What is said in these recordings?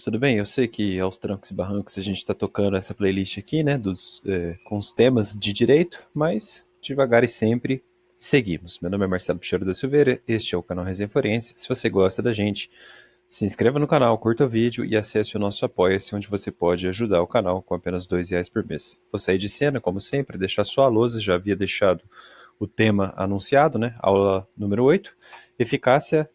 Tudo bem? Eu sei que aos trancos e barrancos a gente está tocando essa playlist aqui, né, com os temas de direito, mas devagar e sempre seguimos. Meu nome é Marcelo Pichero da Silveira, este é o canal Resenha Forense. Se você gosta da gente, se inscreva no canal, curta o vídeo e acesse o nosso Apoia-se, onde você pode ajudar o canal com apenas R$ 2 por mês. Vou sair de cena, como sempre, deixar sua lousa, já havia deixado o tema anunciado, né, aula número 8, eficácia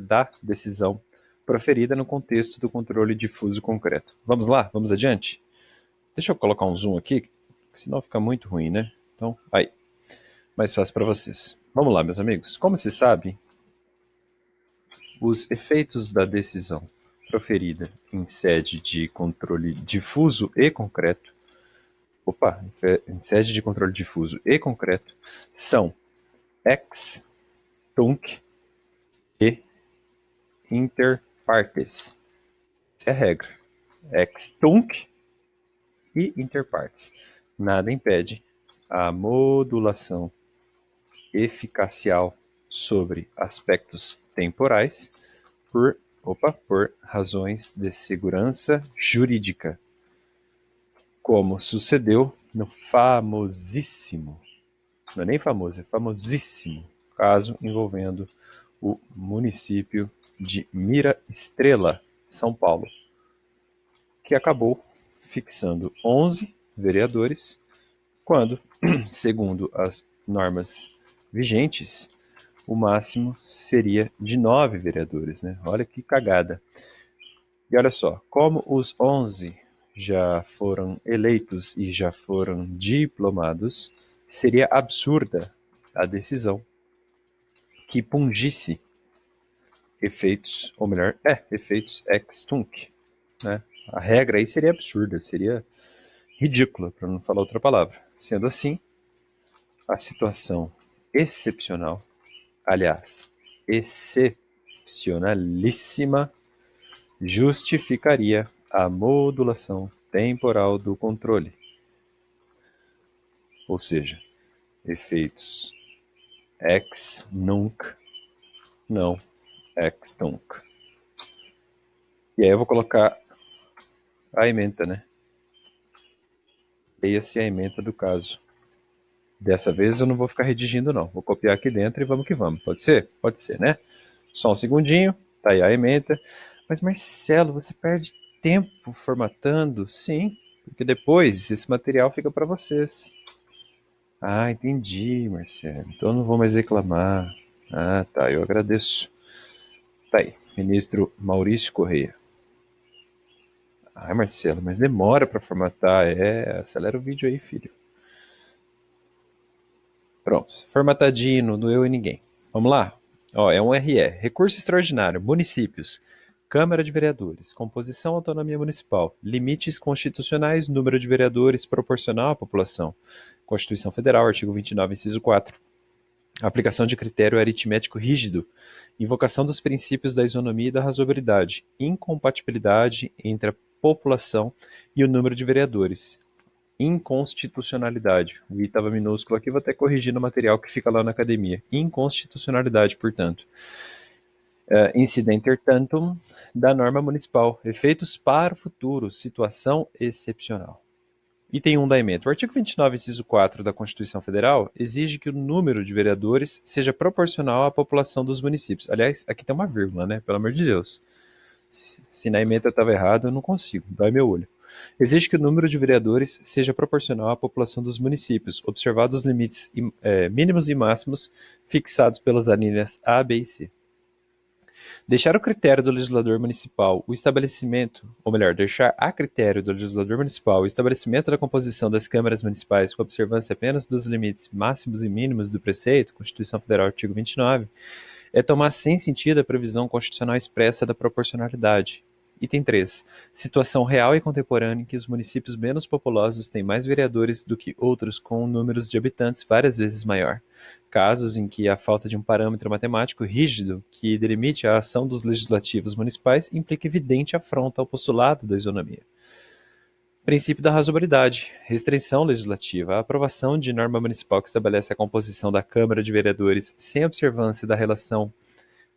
da decisão proferida no contexto do controle difuso concreto. Vamos lá? Vamos adiante? Deixa eu colocar um zoom aqui, senão fica muito ruim, né? Então, aí, mais fácil para vocês. Vamos lá, meus amigos. Como se sabe, os efeitos da decisão proferida em sede de controle difuso e concreto, em sede de controle difuso e concreto, são ex tunc e inter partes. Essa é a regra. Ex tunc e interpartes. Nada impede a modulação eficacial sobre aspectos temporais por razões de segurança jurídica, como sucedeu no famosíssimo, não é nem famoso, é famosíssimo caso envolvendo o município de Mira Estrela, São Paulo, que acabou fixando 11 vereadores, quando, segundo as normas vigentes, o máximo seria de 9 vereadores, né? Olha que cagada. E olha só, como os 11 já foram eleitos e já foram diplomados, seria absurda a decisão que pungisse efeitos, ou melhor, efeitos ex tunc, né? A regra aí seria absurda, seria ridícula, para não falar outra palavra. Sendo assim, a situação excepcional, aliás, excepcionalíssima, justificaria a modulação temporal do controle, ou seja, efeitos ex nunc, não ex tunc. E aí eu vou colocar a ementa, né? Leia-se a ementa do caso. Dessa vez eu não vou ficar redigindo, não. Vou copiar aqui dentro e vamos que vamos. Pode ser? Pode ser, né? Só um segundinho. Tá aí a ementa. Mas, Marcelo, você perde tempo formatando? Sim, porque depois esse material fica para vocês. Ah, entendi, Marcelo. Então eu não vou mais reclamar. Ah, tá. Eu agradeço. Tá aí. Ministro Maurício Correia. Ah, Marcelo, mas demora para formatar. Acelera o vídeo aí, filho. Pronto, formatadinho, não doeu em ninguém. Vamos lá? Ó, é um RE. Recurso extraordinário. Municípios. Câmara de Vereadores. Composição autonomia municipal. Limites constitucionais. Número de vereadores proporcional à população. Constituição Federal, artigo 29, inciso 4. Aplicação de critério aritmético rígido. Invocação dos princípios da isonomia e da razoabilidade. Incompatibilidade entre a população e o número de vereadores. Inconstitucionalidade. O I estava minúsculo aqui, vou até corrigir no material que fica lá na academia. Inconstitucionalidade, portanto. Incidenter tantum da norma municipal. Efeitos para o futuro. Situação excepcional. Item 1 da emenda. O artigo 29, inciso 4 da Constituição Federal exige que o número de vereadores seja proporcional à população dos municípios. Aliás, aqui tem uma vírgula, né? Pelo amor de Deus. Se na emenda estava errado, eu não consigo. Dói meu olho. Exige que o número de vereadores seja proporcional à população dos municípios, observados os limites mínimos e máximos fixados pelas alíneas A, B e C. Deixar o critério do legislador municipal o estabelecimento, ou melhor, deixar a critério do legislador municipal o estabelecimento da composição das câmaras municipais com observância apenas dos limites máximos e mínimos do preceito, Constituição Federal, artigo 29, é tomar sem sentido a previsão constitucional expressa da proporcionalidade. Item 3. Situação real e contemporânea em que os municípios menos populosos têm mais vereadores do que outros com números de habitantes várias vezes maior. Casos em que a falta de um parâmetro matemático rígido que delimite a ação dos legislativos municipais implica evidente afronta ao postulado da isonomia. Princípio da razoabilidade. Restrição legislativa. A aprovação de norma municipal que estabelece a composição da Câmara de Vereadores sem observância da relação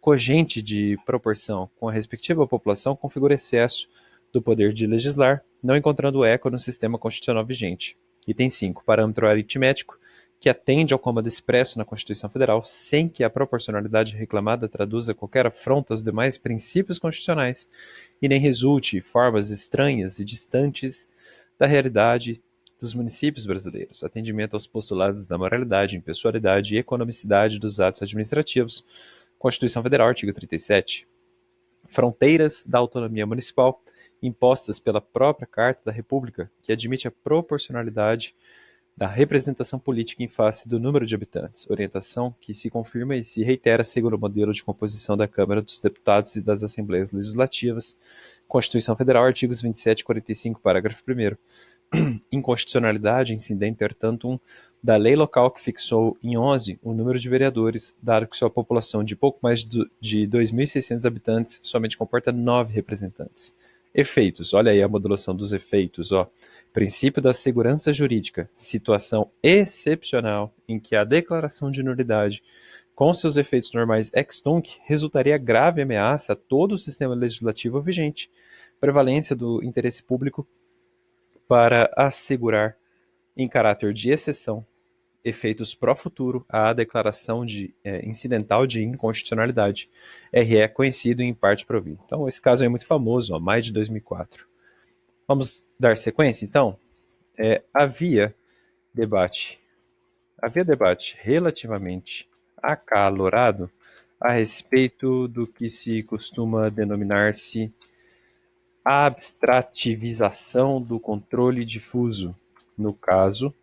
cogente de proporção com a respectiva população configura excesso do poder de legislar, não encontrando eco no sistema constitucional vigente. Item 5. Parâmetro aritmético, que atende ao comando expresso na Constituição Federal, sem que a proporcionalidade reclamada traduza qualquer afronta aos demais princípios constitucionais e nem resulte formas estranhas e distantes da realidade dos municípios brasileiros, atendimento aos postulados da moralidade, impessoalidade e economicidade dos atos administrativos. Constituição Federal, artigo 37. Fronteiras da autonomia municipal impostas pela própria Carta da República, que admite a proporcionalidade da representação política em face do número de habitantes, orientação que se confirma e se reitera segundo o modelo de composição da Câmara dos Deputados e das Assembleias Legislativas. Constituição Federal, artigos 27 e 45, parágrafo 1º. Inconstitucionalidade incidente tantum da lei local que fixou em 11 o número de vereadores, dado que sua população de pouco mais de 2.600 habitantes somente comporta 9 representantes. Efeitos, olha aí a modulação dos efeitos, ó. Princípio da segurança jurídica, situação excepcional em que a declaração de nulidade, com seus efeitos normais ex tunc, resultaria grave ameaça a todo o sistema legislativo vigente. Prevalência do interesse público para assegurar, em caráter de exceção, efeitos pró-futuro à declaração incidental de inconstitucionalidade, RE conhecido em parte provido. Então, esse caso é muito famoso, ó, maio de 2004. Vamos dar sequência, então? Havia debate relativamente acalorado a respeito do que se costuma denominar-se abstrativização do controle difuso, no caso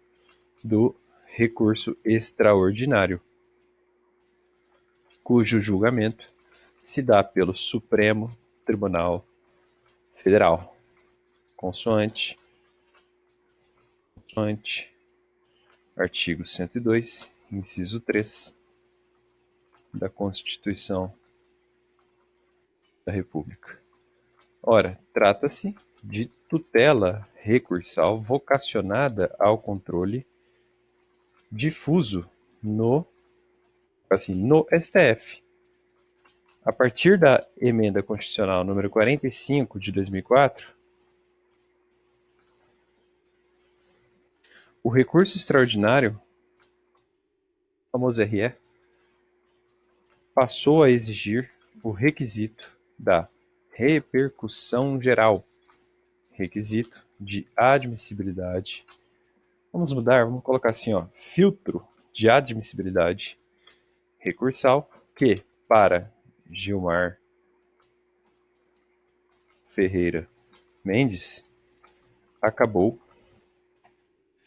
do recurso extraordinário, cujo julgamento se dá pelo Supremo Tribunal Federal, consoante artigo 102, inciso 3 da Constituição da República. Ora, trata-se de tutela recursal vocacionada ao controle difuso no STF. A partir da emenda constitucional número 45 de 2004, o recurso extraordinário, famoso RE, passou a exigir o requisito da repercussão geral, requisito de admissibilidade. Vamos colocar assim, ó, filtro de admissibilidade recursal, que para Gilmar Ferreira Mendes acabou,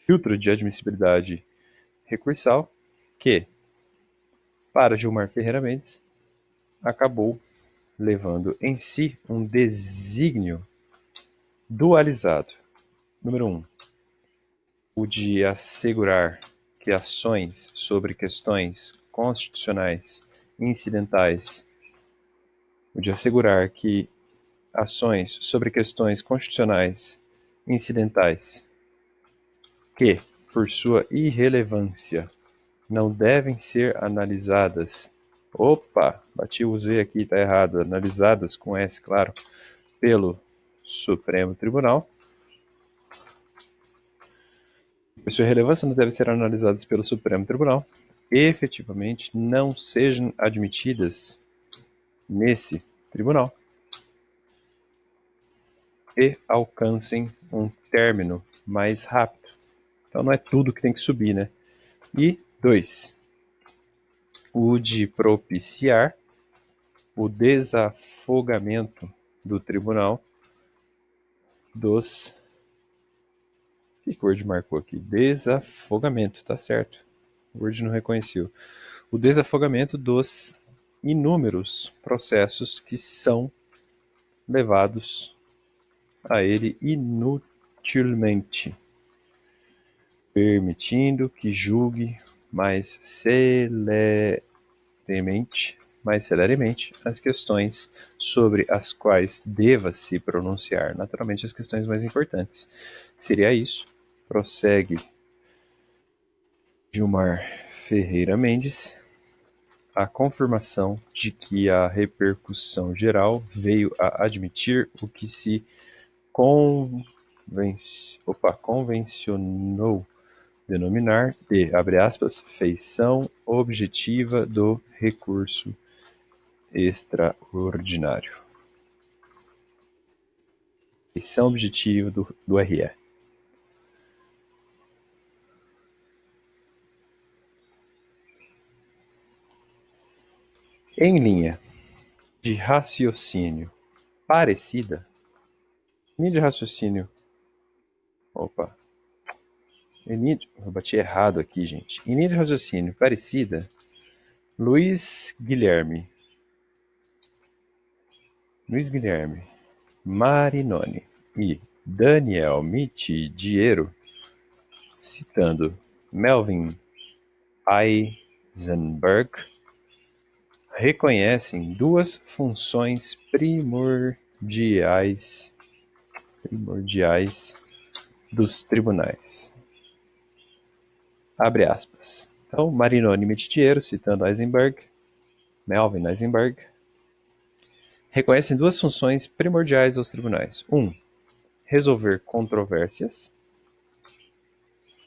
filtro de admissibilidade recursal, que para Gilmar Ferreira Mendes acabou levando em si um desígnio dualizado. Número 1. O de assegurar que ações sobre questões constitucionais incidentais, o de assegurar que ações sobre questões constitucionais incidentais que, por sua irrelevância, não devem ser analisadas. Opa, bati o Z aqui, tá errado. Analisadas com S, claro, pelo Supremo Tribunal. Por sua relevância, não devem ser analisadas pelo Supremo Tribunal. Efetivamente, não sejam admitidas nesse tribunal e alcancem um término mais rápido. Então, não é tudo que tem que subir, né? E 2. O de propiciar o desafogamento do tribunal dos... O que o Word marcou aqui? Desafogamento, tá certo. O Word não reconheceu. O desafogamento dos inúmeros processos que são levados a ele inutilmente, permitindo que julgue mais celeremente as questões sobre as quais deva se pronunciar. Naturalmente, as questões mais importantes. Seria isso. Prossegue Gilmar Ferreira Mendes. a confirmação de que a repercussão geral veio a admitir o que se convencionou denominar de, abre aspas, feição objetiva do recurso extraordinário. Feição objetiva do RE. Em linha de raciocínio parecida, linha de raciocínio, eu bati errado aqui, gente. Em linha de raciocínio parecida, Luiz Guilherme Marinoni e Daniel Mitidiero, citando Melvin Eisenberg, reconhecem duas funções primordiais dos tribunais. Abre aspas. Então, Marinoni e Mitidiero, citando Melvin Eisenberg, reconhecem duas funções primordiais aos tribunais. 1. Resolver controvérsias,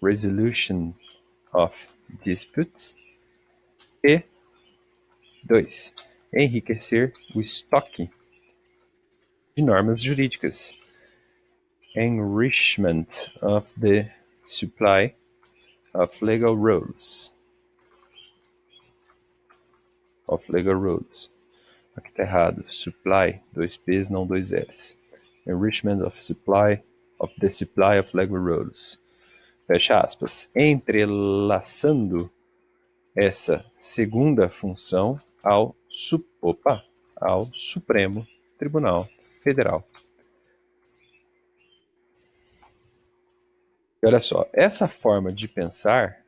resolution of disputes, e 2. Enriquecer o estoque de normas jurídicas, enrichment of the supply of legal rules. Aqui está errado. Supply, 2 P's, não 2 L's. Enrichment of the supply of legal rules. Fecha aspas. Entrelaçando essa segunda função ao Supremo Tribunal Federal. E olha só, essa forma de pensar,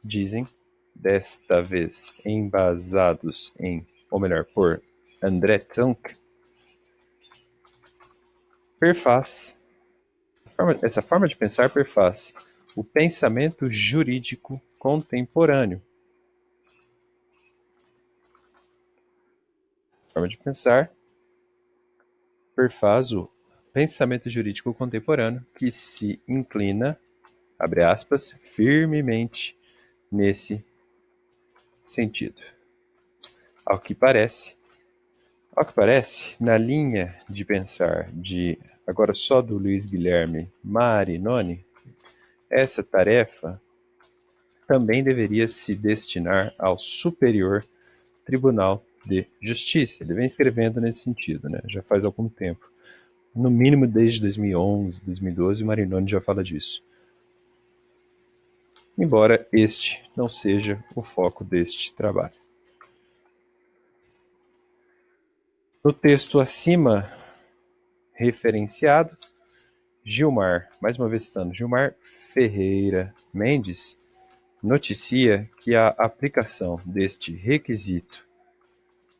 dizem, desta vez embasados em, ou melhor, por André Tunk, essa forma de pensar perfaz o pensamento jurídico contemporâneo. Forma de pensar perfaz o pensamento jurídico contemporâneo que se inclina, abre aspas, firmemente nesse sentido. Ao que parece, na linha de pensar agora só do Luiz Guilherme Marinoni, essa tarefa também deveria se destinar ao Superior Tribunal de Justiça. Ele vem escrevendo nesse sentido, né? Já faz algum tempo. No mínimo desde 2011, 2012, o Marinoni já fala disso. Embora este não seja o foco deste trabalho. No texto acima referenciado, mais uma vez citando, Gilmar Ferreira Mendes, noticia que a aplicação deste requisito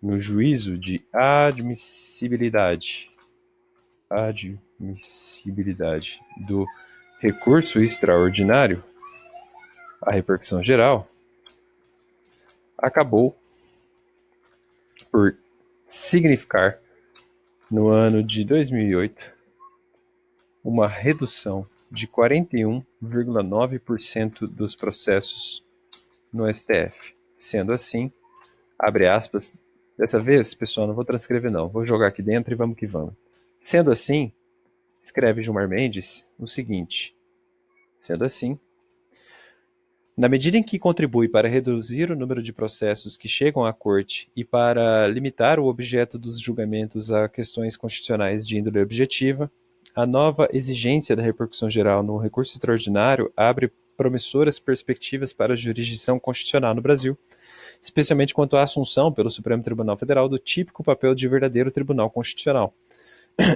no juízo de admissibilidade do recurso extraordinário, a repercussão geral, acabou por significar, no ano de 2008, uma redução de 41,9% dos processos no STF. Sendo assim, abre aspas, dessa vez, pessoal, não vou transcrever não, vou jogar aqui dentro e vamos que vamos. Sendo assim, escreve Gilmar Mendes o seguinte, sendo assim, na medida em que contribui para reduzir o número de processos que chegam à Corte e para limitar o objeto dos julgamentos a questões constitucionais de índole objetiva, a nova exigência da repercussão geral no recurso extraordinário abre promissoras perspectivas para a jurisdição constitucional no Brasil, especialmente quanto à assunção pelo Supremo Tribunal Federal do típico papel de verdadeiro tribunal constitucional.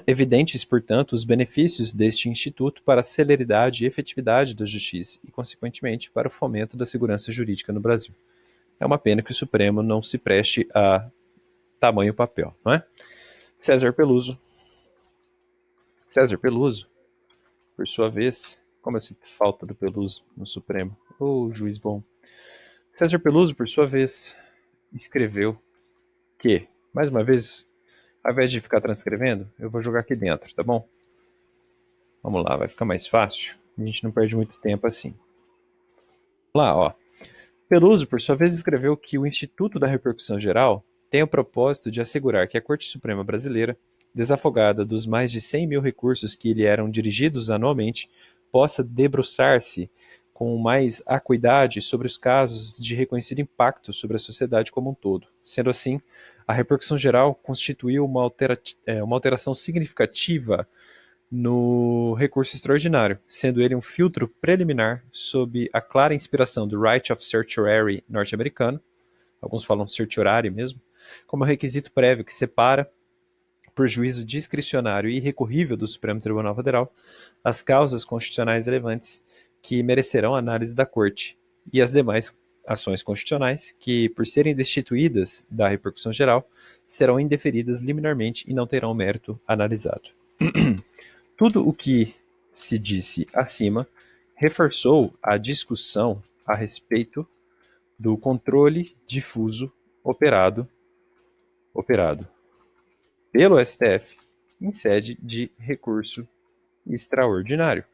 Evidentes, portanto, os benefícios deste instituto para a celeridade e efetividade da justiça e, consequentemente, para o fomento da segurança jurídica no Brasil. É uma pena que o Supremo não se preste a tamanho papel, não é? César Peluso, por sua vez, como eu sinto falta do Peluso no Supremo, juiz bom, César Peluso, por sua vez, escreveu que, mais uma vez, ao invés de ficar transcrevendo, eu vou jogar aqui dentro, tá bom? Vamos lá, vai ficar mais fácil. A gente não perde muito tempo assim. Vamos lá, ó. Peluso, por sua vez, escreveu que o Instituto da Repercussão Geral tem o propósito de assegurar que a Corte Suprema Brasileira, desafogada dos mais de 100 mil recursos que lhe eram dirigidos anualmente, possa debruçar-se com mais acuidade sobre os casos de reconhecido impacto sobre a sociedade como um todo. Sendo assim, a repercussão geral constituiu uma alteração significativa no recurso extraordinário, sendo ele um filtro preliminar sob a clara inspiração do Right of Certiorari norte-americano, alguns falam certiorari mesmo, como requisito prévio que separa, por juízo discricionário e irrecorrível do Supremo Tribunal Federal, as causas constitucionais relevantes que merecerão análise da Corte e as demais ações constitucionais que, por serem destituídas da repercussão geral, serão indeferidas liminarmente e não terão mérito analisado. Tudo o que se disse acima reforçou a discussão a respeito do controle difuso operado pelo STF em sede de recurso extraordinário.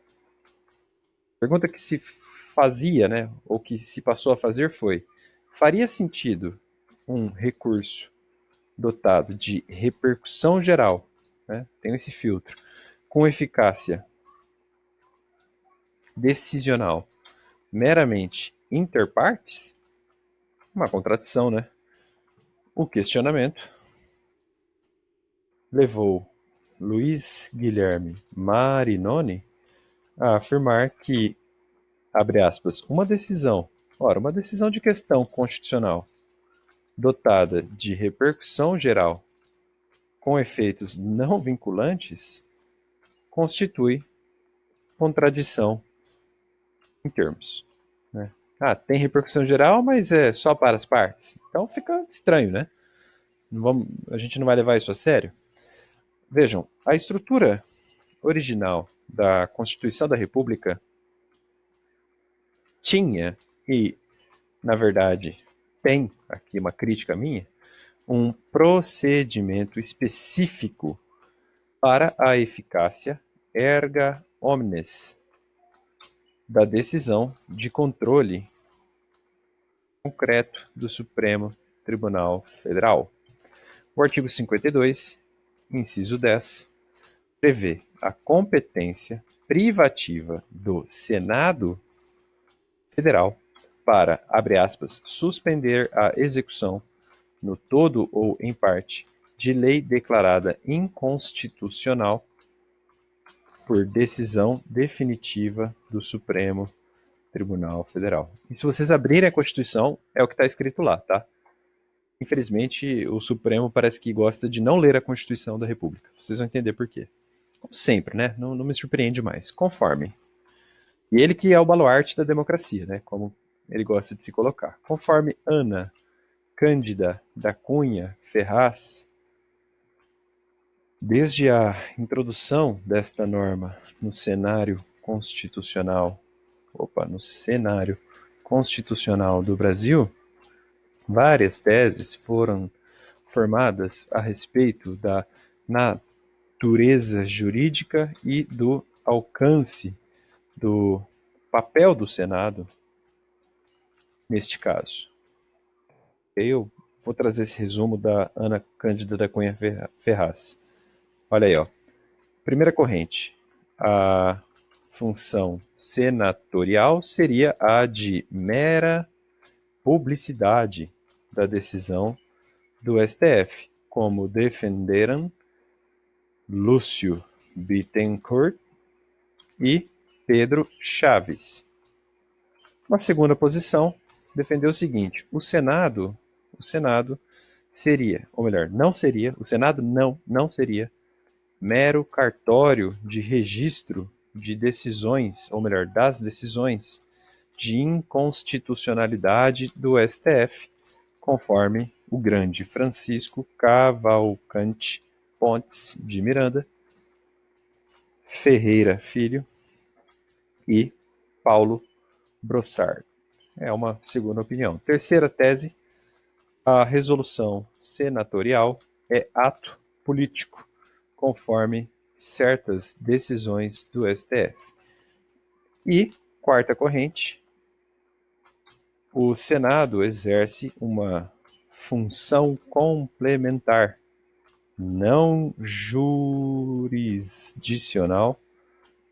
A pergunta que se fazia, né, ou que se passou a fazer foi: faria sentido um recurso dotado de repercussão geral, né, tem esse filtro, com eficácia decisional meramente interpartes? Uma contradição, né? O questionamento levou Luiz Guilherme Marinoni a afirmar que, abre aspas, uma decisão de questão constitucional dotada de repercussão geral com efeitos não vinculantes constitui contradição em termos, né? Tem repercussão geral, mas é só para as partes. Então fica estranho, né? A gente não vai levar isso a sério. Vejam, a estrutura original da Constituição da República tinha, e na verdade tem, aqui uma crítica minha, um procedimento específico para a eficácia erga omnes da decisão de controle concreto do Supremo Tribunal Federal. O artigo 52, inciso 10, prevê a competência privativa do Senado Federal para, abre aspas, suspender a execução, no todo ou em parte, de lei declarada inconstitucional por decisão definitiva do Supremo Tribunal Federal. E se vocês abrirem a Constituição, é o que está escrito lá, tá? Infelizmente, o Supremo parece que gosta de não ler a Constituição da República. Vocês vão entender por quê. Como sempre, né? Não me surpreende mais. Conforme. E ele que é o baluarte da democracia, né? Como ele gosta de se colocar. Conforme Ana Cândida da Cunha Ferraz, desde a introdução desta norma no cenário constitucional do Brasil, várias teses foram formadas a respeito da natureza jurídica e do alcance do papel do Senado neste caso. Eu vou trazer esse resumo da Ana Cândida da Cunha Ferraz. Olha aí, ó. Primeira corrente. A função senatorial seria a de mera publicidade da decisão do STF, como defenderam Lúcio Bittencourt e Pedro Chaves. Uma segunda posição defendeu o seguinte: o Senado seria, ou melhor, não seria, o Senado não seria mero cartório de registro de decisões, ou melhor, das decisões de inconstitucionalidade do STF, conforme o grande Francisco Cavalcante Pontes de Miranda, Ferreira Filho e Paulo Brossard. é uma segunda opinião. Terceira tese, a resolução senatorial é ato político, conforme certas decisões do STF. E, quarta corrente, o Senado exerce uma função complementar, não jurisdicional,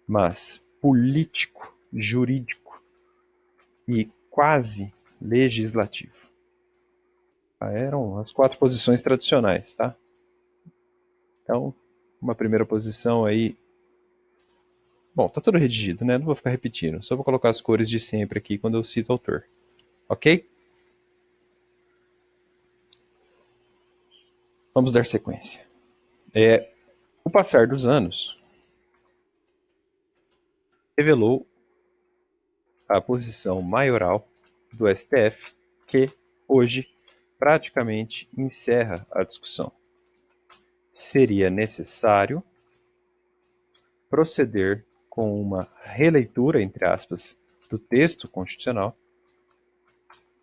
mas político, jurídico e quase legislativo. Eram as 4 posições tradicionais, tá? Então, uma primeira posição aí. Bom, tá tudo redigido, né? Não vou ficar repetindo. Só vou colocar as cores de sempre aqui quando eu cito o autor. Ok? Vamos dar sequência. O passar dos anos revelou a posição maioral do STF, que hoje praticamente encerra a discussão. Seria necessário proceder com uma releitura, entre aspas, do texto constitucional,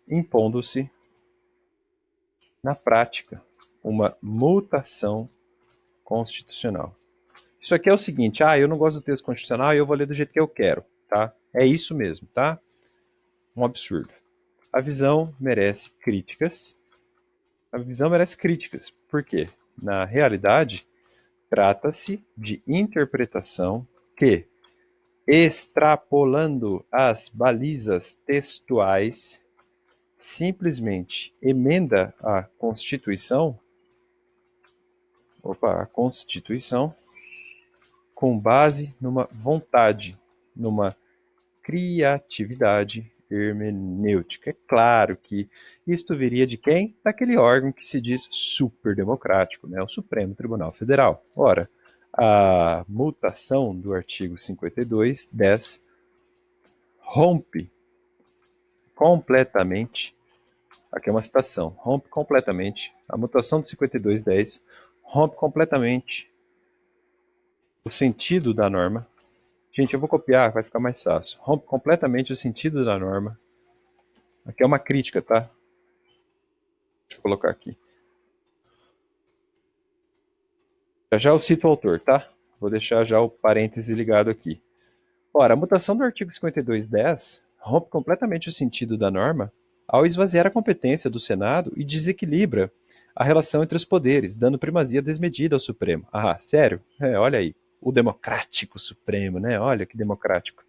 impondo-se, na prática, uma mutação constitucional. Isso aqui é o seguinte, eu não gosto do texto constitucional e eu vou ler do jeito que eu quero, tá? É isso mesmo, tá? Um absurdo. A visão merece críticas. Por quê? Na realidade, trata-se de interpretação que, extrapolando as balizas textuais, simplesmente emenda a Constituição com base numa vontade, numa criatividade hermenêutica. É claro que isto viria de quem? Daquele órgão que se diz superdemocrático, né? O Supremo Tribunal Federal. Ora, a mutação do artigo 52(10) rompe completamente, aqui é uma citação, rompe completamente, a mutação do 52(10) rompe completamente o sentido da norma. Gente, eu vou copiar, vai ficar mais fácil. Rompe completamente o sentido da norma. Aqui é uma crítica, tá? Deixa eu colocar aqui. Já eu cito o autor, tá? Vou deixar já o parêntese ligado aqui. Ora, a mutação do artigo 52(10) rompe completamente o sentido da norma ao esvaziar a competência do Senado e desequilibra a relação entre os poderes, dando primazia desmedida ao Supremo. Sério? Olha aí. O democrático Supremo, né? Olha que democrático.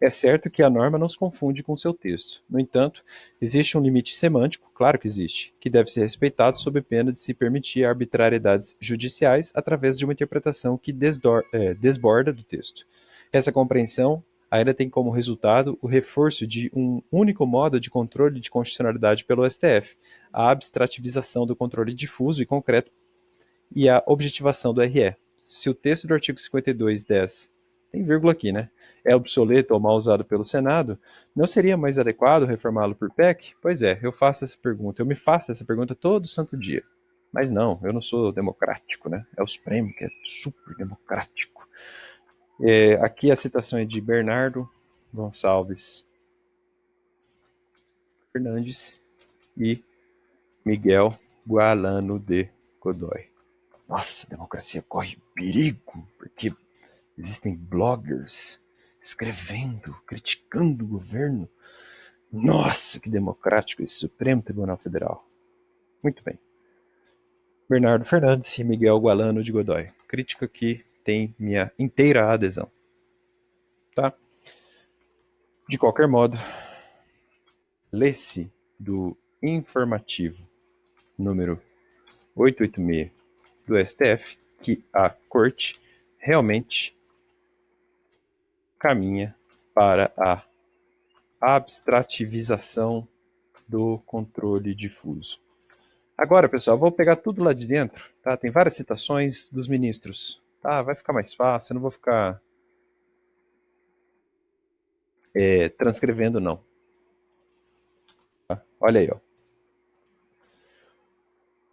É certo que a norma não se confunde com o seu texto. No entanto, existe um limite semântico, claro que existe, que deve ser respeitado sob pena de se permitir arbitrariedades judiciais através de uma interpretação que desborda do texto. Essa compreensão ainda tem como resultado o reforço de um único modo de controle de constitucionalidade pelo STF, a abstrativização do controle difuso e concreto e a objetivação do RE. Se o texto do artigo 52(10) tem vírgula aqui, né? É obsoleto ou mal usado pelo Senado, não seria mais adequado reformá-lo por PEC? Pois é, eu me faço essa pergunta todo santo dia. Mas não, eu não sou democrático, né? É o Supremo que é super democrático. Aqui a citação é de Bernardo Gonçalves Fernandes e Miguel Gualano de Godoy. Nossa, a democracia corre perigo, porque existem bloggers escrevendo, criticando o governo. Nossa, que democrático esse Supremo Tribunal Federal. Muito bem. Bernardo Fernandes e Miguel Gualano de Godoy. Crítica que tem minha inteira adesão. Tá? De qualquer modo, lê-se do informativo número 886 do STF que a Corte realmente caminha para a abstrativização do controle difuso. Agora, pessoal, vou pegar tudo lá de dentro, tá? Tem várias citações dos ministros, tá? Vai ficar mais fácil, eu não vou ficar transcrevendo, não. Tá? Olha aí, ó.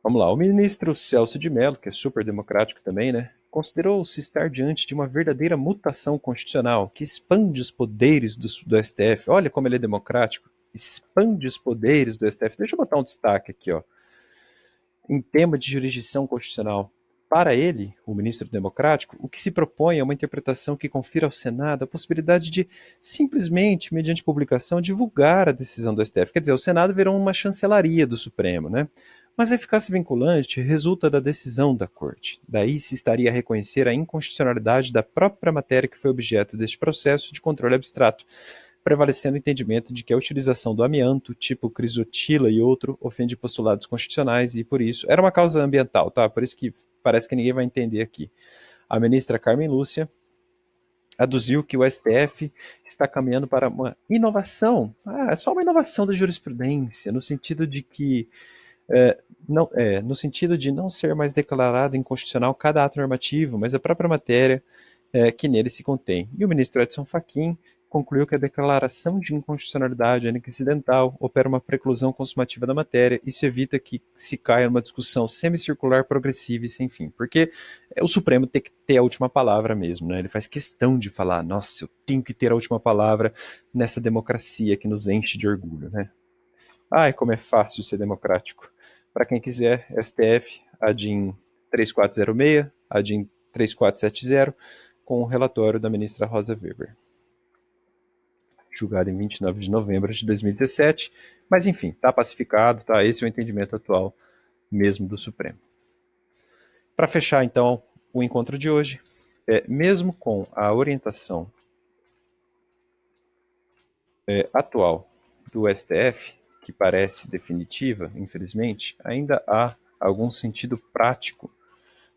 Vamos lá, o ministro Celso de Mello, que é super democrático também, né? Considerou-se estar diante de uma verdadeira mutação constitucional que expande os poderes do STF. Olha como ele é democrático. expande os poderes do STF. Deixa eu botar um destaque aqui, ó. Em tema de jurisdição constitucional. Para ele, o ministro democrático, o que se propõe é uma interpretação que confira ao Senado a possibilidade de, simplesmente, mediante publicação, divulgar a decisão do STF. Quer dizer, o Senado virou uma chancelaria do Supremo, né? Mas a eficácia vinculante resulta da decisão da Corte. Daí se estaria a reconhecer a inconstitucionalidade da própria matéria que foi objeto deste processo de controle abstrato, prevalecendo o entendimento de que a utilização do amianto, tipo crisotila e outro, ofende postulados constitucionais e, por isso, era uma causa ambiental, tá? Por isso que parece que ninguém vai entender aqui. A ministra Carmen Lúcia aduziu que o STF está caminhando para uma inovação, é só uma inovação da jurisprudência, no sentido de que no sentido de não ser mais declarado inconstitucional cada ato normativo, mas a própria matéria que nele se contém. E o ministro Edson Fachin concluiu que a declaração de inconstitucionalidade acidental opera uma preclusão consumativa da matéria. Isso evita que se caia numa discussão semicircular, progressiva e sem fim. Porque o Supremo tem que ter a última palavra mesmo, né? Ele faz questão de falar, nossa, eu tenho que ter a última palavra nessa democracia que nos enche de orgulho, né? Ai, como é fácil ser democrático. Para quem quiser, STF, ADIM 3406, ADIM 3470, com o relatório da ministra Rosa Weber. Julgado em 29 de novembro de 2017, mas enfim, está pacificado, tá? Esse é o entendimento atual mesmo do Supremo. Para fechar, então, o encontro de hoje, mesmo com a orientação atual do STF, que parece definitiva, infelizmente, ainda há algum sentido prático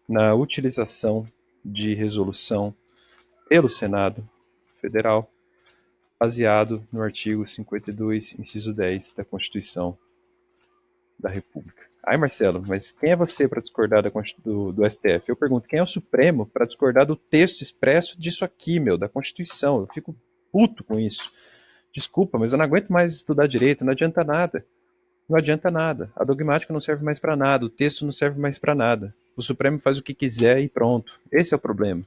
na utilização de resolução pelo Senado Federal, baseado no artigo 52, inciso 10 da Constituição da República. Ai, Marcelo, mas quem é você para discordar do STF? Eu pergunto, quem é o Supremo para discordar do texto expresso disso aqui, da Constituição? Eu fico puto com isso. Desculpa, mas eu não aguento mais estudar direito, não adianta nada. Não adianta nada. A dogmática não serve mais para nada, o texto não serve mais para nada. O Supremo faz o que quiser e pronto. Esse é o problema.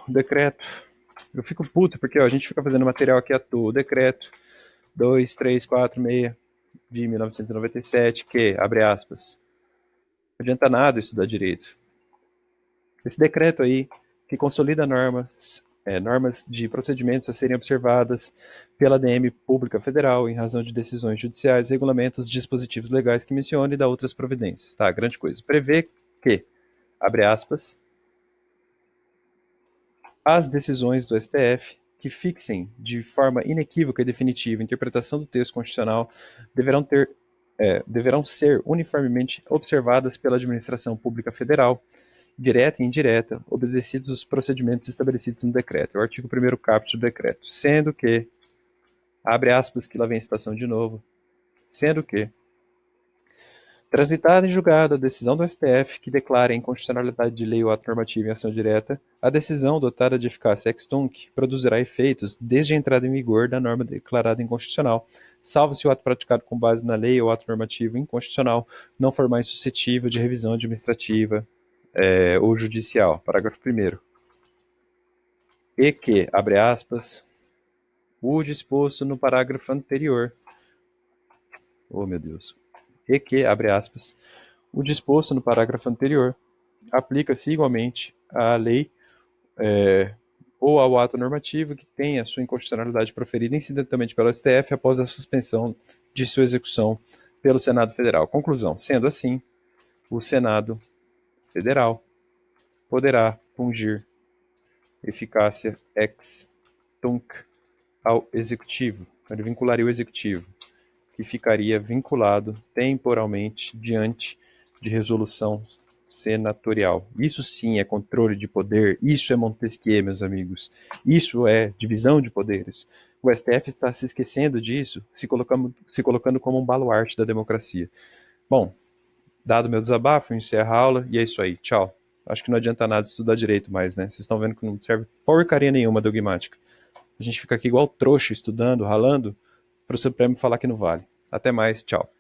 O decreto. Eu fico puto porque a gente fica fazendo material aqui à toa. O decreto 2346 de 1997, que, abre aspas, não adianta nada estudar direito. Esse decreto aí, que consolida normas de procedimentos a serem observadas pela ADM Pública Federal em razão de decisões judiciais, regulamentos, dispositivos legais que mencione e dá outras providências. Tá, grande coisa. Prevê que, abre aspas, as decisões do STF que fixem de forma inequívoca e definitiva a interpretação do texto constitucional deverão ser uniformemente observadas pela administração pública federal, direta e indireta, obedecidos os procedimentos estabelecidos no decreto. É o artigo 1º caput do decreto. Sendo que, abre aspas, que lá vem a citação de novo, sendo que, transitada em julgado a decisão do STF que declara a inconstitucionalidade de lei ou ato normativo em ação direta, a decisão dotada de eficácia ex tunc produzirá efeitos desde a entrada em vigor da norma declarada inconstitucional, salvo se o ato praticado com base na lei ou ato normativo inconstitucional não for mais suscetível de revisão administrativa ou judicial. Parágrafo 1º. E que, abre aspas, o disposto no parágrafo anterior, oh meu Deus, e que, abre aspas, o disposto no parágrafo anterior aplica-se igualmente à lei ou ao ato normativo que tenha sua inconstitucionalidade proferida incidentalmente pelo STF após a suspensão de sua execução pelo Senado Federal. Conclusão, sendo assim, o Senado Federal poderá fungir eficácia ex tunc ao Executivo. Ele vincularia o Executivo, que ficaria vinculado temporalmente diante de resolução senatorial. Isso sim é controle de poder, isso é Montesquieu, meus amigos. Isso é divisão de poderes. O STF está se esquecendo disso, se colocando como um baluarte da democracia. Bom, dado meu desabafo, eu encerro a aula e é isso aí. Tchau. Acho que não adianta nada estudar direito mais, né? Vocês estão vendo que não serve porcaria nenhuma dogmática. A gente fica aqui igual trouxa, estudando, ralando, para o Supremo falar que não vale. Até mais, tchau.